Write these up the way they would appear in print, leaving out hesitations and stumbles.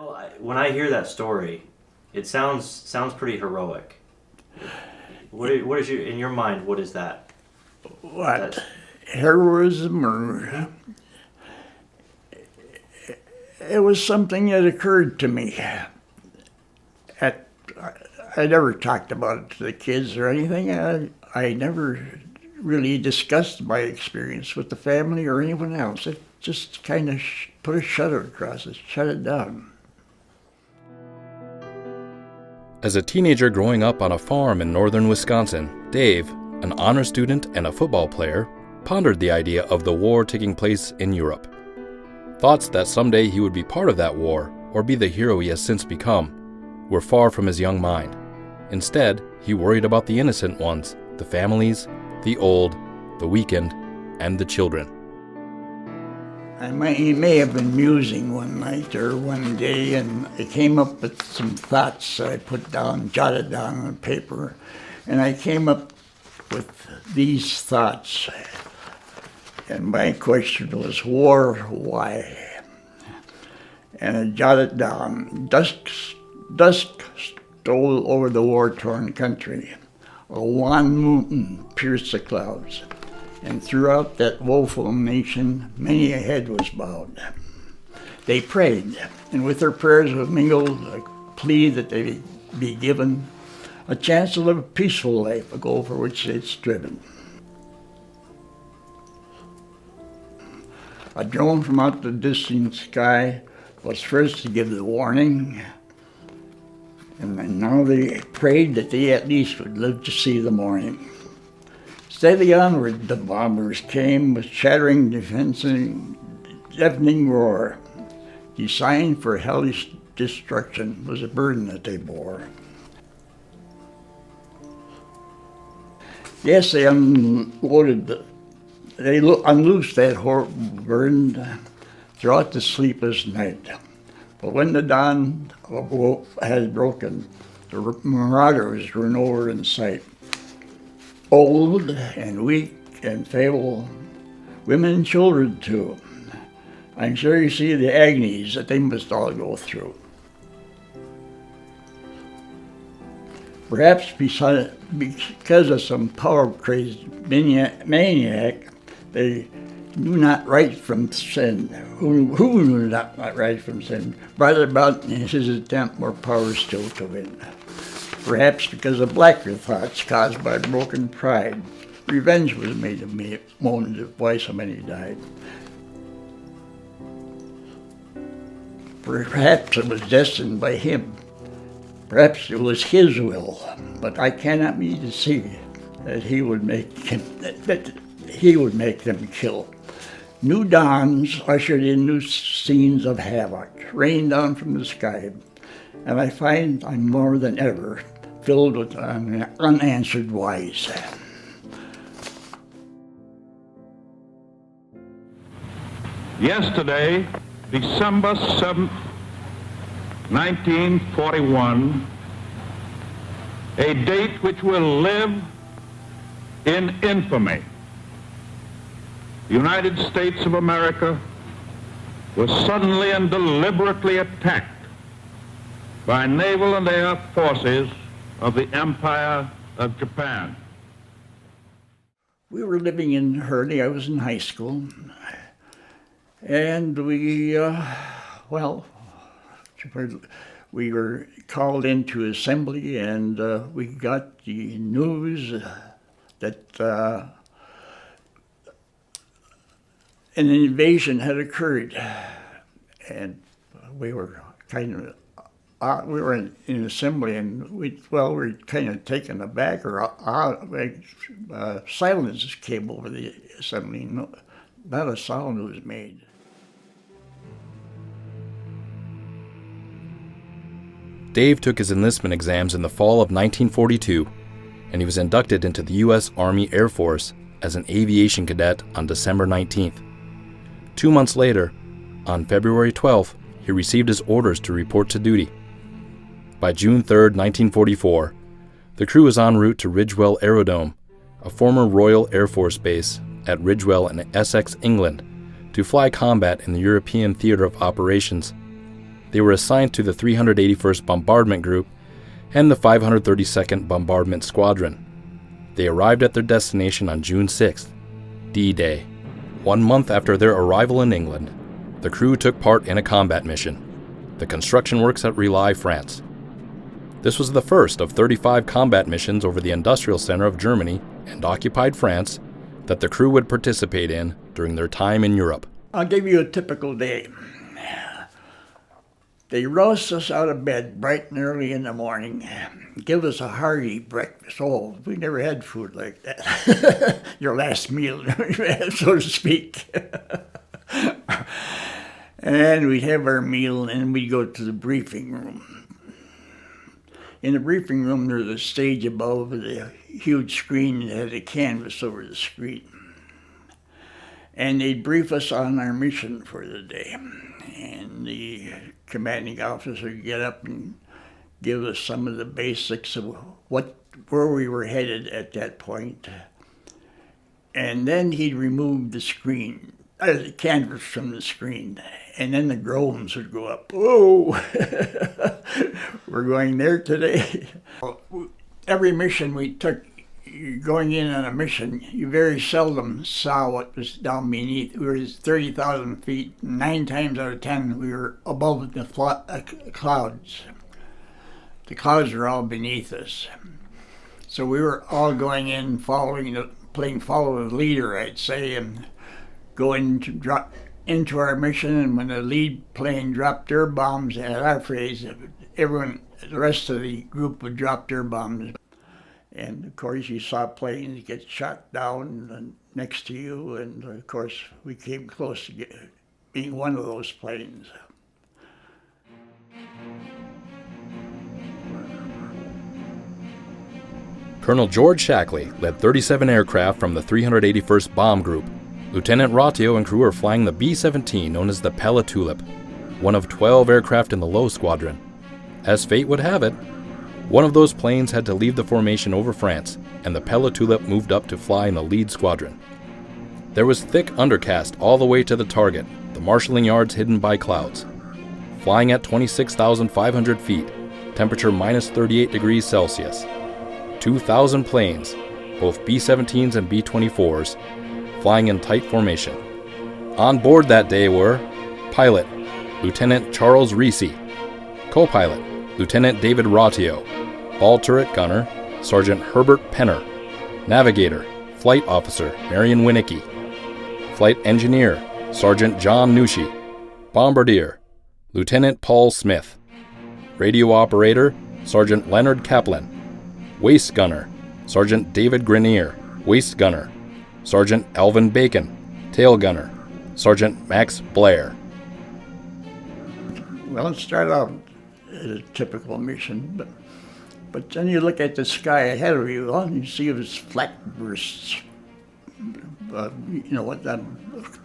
Well, when I hear that story, it sounds pretty heroic. What is in your mind? What is that? What? That's Heroism or... It was something that occurred to me. At, I never talked about it to the kids or anything. I never really discussed my experience with the family or anyone else. It just kind of put a shutter across it, shut it down. As a teenager growing up on a farm in northern Wisconsin, Dave, an honor student and a football player, pondered the idea of the war taking place in Europe. Thoughts that someday he would be part of that war or be the hero he has since become were far from his young mind. Instead, he worried about the innocent ones, the families, the old, the weakened, and the children. He may have been musing one night or one day, and I came up with some thoughts that I put down, jotted down on paper, and I came up with these thoughts. And my question was, war, why? And I jotted down, dusk stole over the war-torn country. A wan moon pierced the clouds. And throughout that woeful nation, many a head was bowed. They prayed, and with their prayers was mingled a plea that they be given a chance to live a peaceful life, a goal for which they'd striven. A drone from out the distant sky was first to give the warning, and now they prayed that they at least would live to see the morning. Steadily onward the bombers came with shattering defense and deafening roar. Designed for hellish destruction was a burden that they bore. Yes, they unloosed that horrible burden throughout the sleepless night. But when the dawn had broken, the marauders were nowhere in sight. Old and weak and feeble, women and children too. I'm sure you see the agonies that they must all go through. Perhaps because of some power-crazed maniac, they knew not right from sin. Who knew not right from sin, brought about in his attempt more power still to win. Perhaps because of blacker thoughts caused by broken pride, revenge was made of moans of why so many died. Perhaps it was destined by him. Perhaps it was his will, but I cannot be to see that he would make them kill. New dawns ushered in new scenes of havoc, rained down from the sky, and I find I'm more than ever filled with unanswered whys. Yesterday, December 7th, 1941, a date which will live in infamy. The United States of America was suddenly and deliberately attacked by naval and air forces of the Empire of Japan. We were living in Hurley. I was in high school. And we were called into assembly, and we got the news that an invasion had occurred. And we were we were in assembly, and we were kind of taken aback, or silence came over the assembly. Not a sound was made. Dave took his enlistment exams in the fall of 1942, and he was inducted into the U.S. Army Air Force as an aviation cadet on December 19th. 2 months later, on February 12th, he received his orders to report to duty. By June 3rd, 1944, the crew was en route to Ridgewell Aerodrome, a former Royal Air Force base at Ridgewell in Essex, England, to fly combat in the European theater of operations. they were assigned to the 381st Bombardment Group and the 532nd Bombardment Squadron. They arrived at their destination on June 6th, D-Day. 1 month after their arrival in England, the crew took part in a combat mission, the construction works at R'lyeh, France. This was the first of 35 combat missions over the industrial center of Germany and occupied France that the crew would participate in during their time in Europe. I'll give you a typical day. They roust us out of bed bright and early in the morning, give us a hearty breakfast. Oh, we never had food like that. Your last meal, so to speak. And we'd have our meal, and we'd go to the briefing room. In the briefing room, there's a stage above with a huge screen that had a canvas over the screen. And they'd brief us on our mission for the day. And the commanding officer would get up and give us some of the basics of where we were headed at that point. And then he'd remove the screen, the canvas from the screen. And then the groans would go up. Whoa, we're going there today. Every mission we took, going in on a mission, you very seldom saw what was down beneath. We were 30,000 feet. 9 times out of 10, we were above the clouds. The clouds were all beneath us. So we were all going in, playing follow the leader, I'd say, and going to drop into our mission. And when the lead plane dropped their bombs, at our phrase, everyone, the rest of the group would drop their bombs. And of course, you saw planes get shot down next to you, and of course, we came close to being one of those planes. Colonel George Shackley led 37 aircraft from the 381st Bomb Group. Lieutenant Rautio and crew were flying the B-17 known as the Pella Tulip, one of 12 aircraft in the Low Squadron. As fate would have it, one of those planes had to leave the formation over France, and the Pella Tulip moved up to fly in the lead squadron. There was thick undercast all the way to the target, the marshalling yards hidden by clouds. Flying at 26,500 feet, temperature minus 38 degrees Celsius. 2,000 planes, both B-17s and B-24s, flying in tight formation. On board that day were pilot, Lieutenant Charles Reesey, co-pilot, Lieutenant David Rautio, ball turret gunner, Sergeant Herbert Penner, navigator, flight officer Marion Winnicke, flight engineer, Sergeant John Nushi, bombardier, Lieutenant Paul Smith, radio operator, Sergeant Leonard Kaplan, waist gunner, Sergeant David Grenier, waist gunner, Sergeant Alvin Bacon, tail gunner, Sergeant Max Blair. Well, it started out as a typical mission, but then you look at the sky ahead of you, all you see is flak bursts,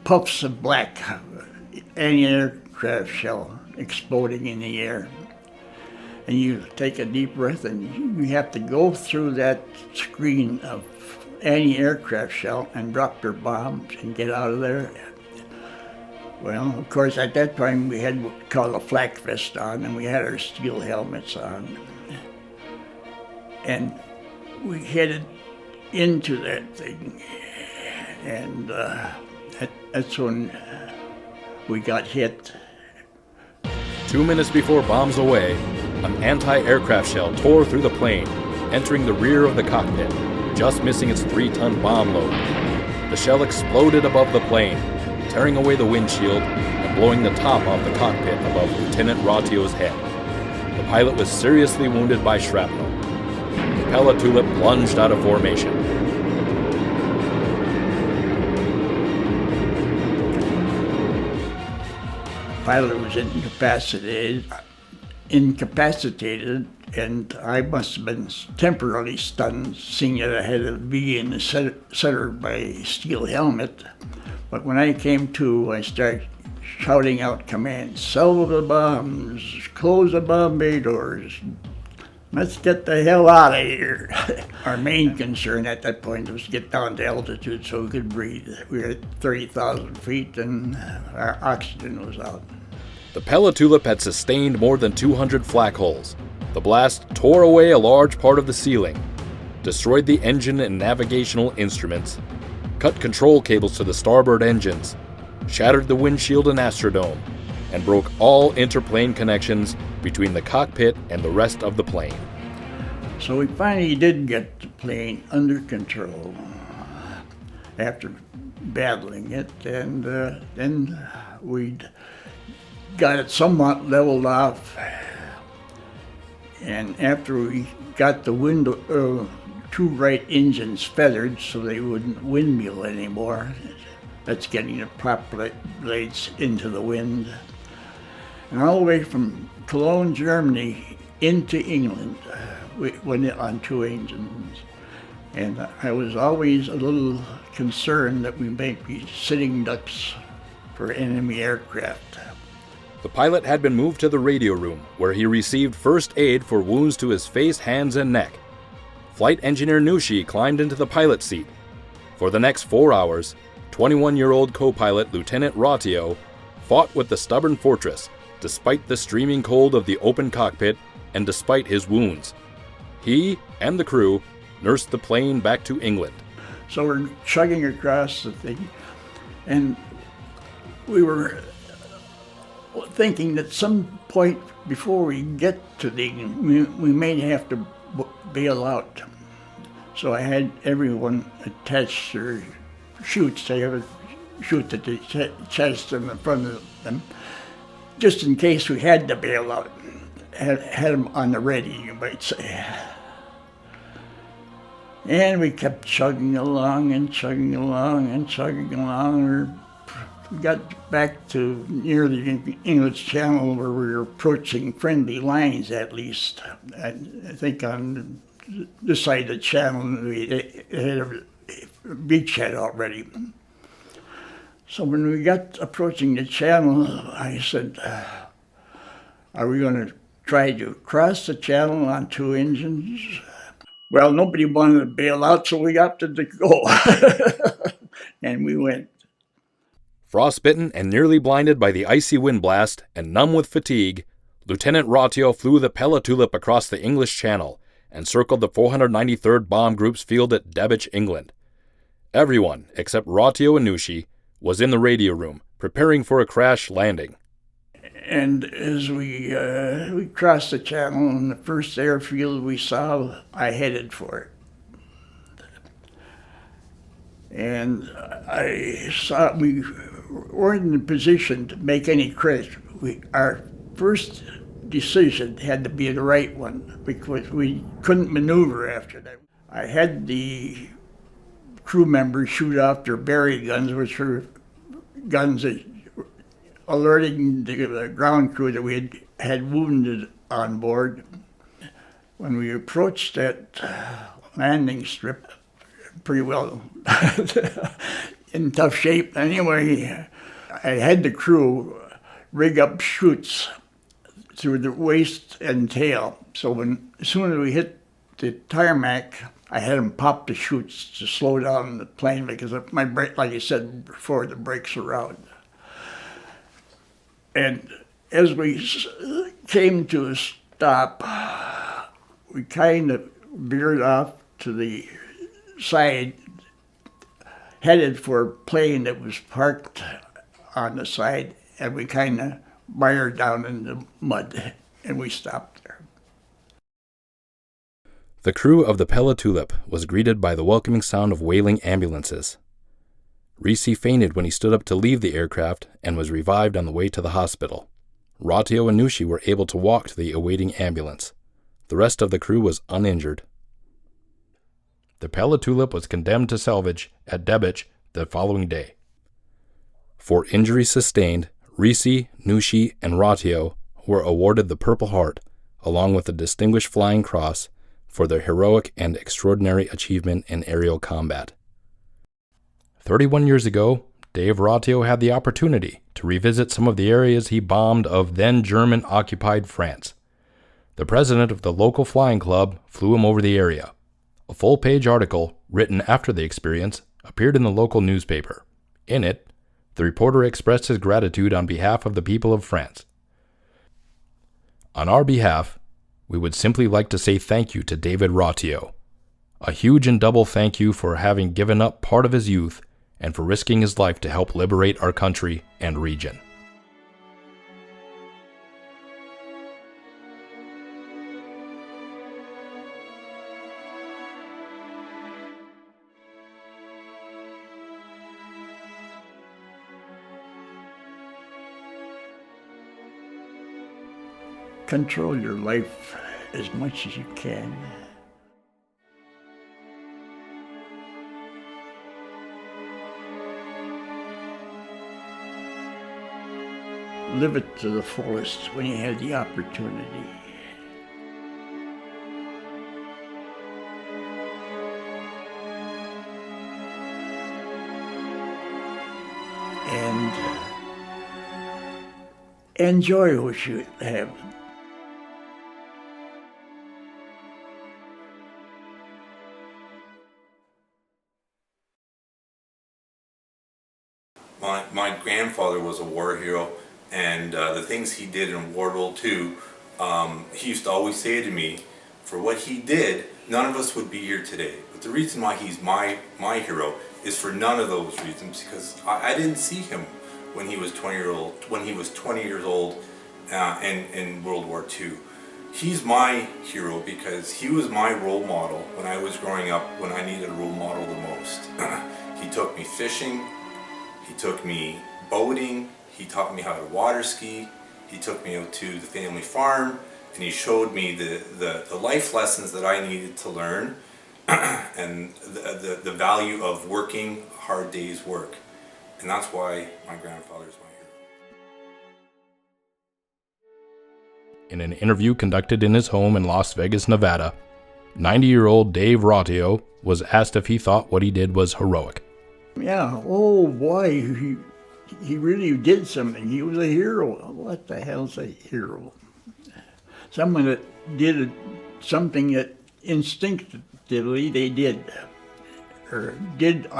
puffs of black, anti-aircraft shell exploding in the air. And you take a deep breath, and you have to go through that screen of anti-aircraft shell and drop their bombs and get out of there. Well, of course, at that time we had what we call a flak vest on, and we had our steel helmets on. And we headed into that thing, and that's when we got hit. 2 minutes before bombs away, an anti-aircraft shell tore through the plane, entering the rear of the cockpit, just missing its 3-ton bomb load. The shell exploded above the plane, tearing away the windshield and blowing the top off the cockpit above Lieutenant Rautio's head. The pilot was seriously wounded by shrapnel. The Pella Tulip plunged out of formation. Pilot was incapacitated, and I must have been temporarily stunned, seeing that I had a V in the center of my steel helmet. But when I came to, I started shouting out commands: "Salvo the bombs, close the bomb bay doors, let's get the hell out of here." Our main concern at that point was to get down to altitude so we could breathe. We were at 30,000 feet and our oxygen was out. The Pella Tulip had sustained more than 200 flak holes. The blast tore away a large part of the ceiling, destroyed the engine and navigational instruments, cut control cables to the starboard engines, shattered the windshield and astrodome, and broke all interplane connections between the cockpit and the rest of the plane. So we finally did get the plane under control after battling it, and then we got it somewhat leveled off. And after we got the two right engines feathered so they wouldn't windmill anymore, that's getting the prop blades into the wind. And all the way from Cologne, Germany, into England, we went on two engines. And I was always a little concerned that we might be sitting ducks for enemy aircraft. The pilot had been moved to the radio room, where he received first aid for wounds to his face, hands, and neck. Flight engineer Nushi climbed into the pilot's seat. For the next 4 hours, 21-year-old co-pilot Lieutenant Rautio fought with the stubborn fortress, despite the streaming cold of the open cockpit and despite his wounds. He and the crew nursed the plane back to England. So we're chugging across the thing, and we were thinking that some point before we get to the England, we may have to bail out. So I had everyone attach their chutes. They have a chute at the chest in the front of them, just in case we had to bail out. Had them on the ready, you might say. And we kept chugging along and chugging along and chugging along. We got back to near the English Channel where we were approaching friendly lines at least. I think on this side of the channel we had a beachhead already. So when we got approaching the channel, I said, are we going to try to cross the channel on two engines? Well, nobody wanted to bail out, so we opted to go. And we went. Frostbitten and nearly blinded by the icy wind blast and numb with fatigue, Lieutenant Rautio flew the Pella Tulip across the English Channel and circled the 493rd Bomb Group's field at Dazed, England. Everyone, except Rautio and Nushi, was in the radio room, preparing for a crash landing. And as we crossed the channel, in the first airfield we saw, I headed for it. And I saw we weren't in a position to make any crash. Our first decision had to be the right one because we couldn't maneuver after that. I had the crew members shoot off their Berry guns, which were guns that alerting the ground crew that we had wounded on board. When we approached that landing strip, pretty well in tough shape. Anyway, I had the crew rig up chutes through the waist and tail. So as soon as we hit the tarmac, I had them pop the chutes to slow down the plane because my brake, like I said before, the brakes were out. And as we came to a stop, we kind of veered off to the side, headed for a plane that was parked on the side, and we kind of mired down in the mud, and we stopped there. The crew of the Pella Tulip was greeted by the welcoming sound of wailing ambulances. Risi fainted when he stood up to leave the aircraft and was revived on the way to the hospital. Rautio and Nushi were able to walk to the awaiting ambulance. The rest of the crew was uninjured. The Pella Tulip was condemned to salvage at Debich the following day. For injuries sustained, Risi, Nushi, and Rautio were awarded the Purple Heart, along with the Distinguished Flying Cross, for their heroic and extraordinary achievement in aerial combat. 31 years ago, Dave Rautio had the opportunity to revisit some of the areas he bombed of then German-occupied France. The president of the local flying club flew him over the area. A full-page article, written after the experience, appeared in the local newspaper. In it, the reporter expressed his gratitude on behalf of the people of France. On our behalf, we would simply like to say thank you to David Rautio. A huge and double thank you for having given up part of his youth and for risking his life to help liberate our country and region. Control your life as much as you can. Live it to the fullest when you have the opportunity. And enjoy what you have. My grandfather was a war hero, and the things he did in World War II, he used to always say to me, for what he did, none of us would be here today. But the reason why he's my hero is for none of those reasons, because I didn't see him when he was 20 years old in World War II. He's my hero because he was my role model when I was growing up, when I needed a role model the most. He took me fishing. He took me boating, he taught me how to water ski, he took me out to the family farm, and he showed me the life lessons that I needed to learn and the value of working a hard day's work. And that's why my grandfather is my hero. In an interview conducted in his home in Las Vegas, Nevada, 90-year-old Dave Rautio was asked if he thought what he did was heroic. Yeah, oh boy, he really did something. He was a hero. What the hell's a hero? Someone that did something that instinctively they did, or did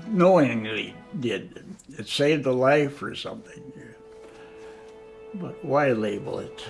knowingly did. It saved a life or something. But why label it?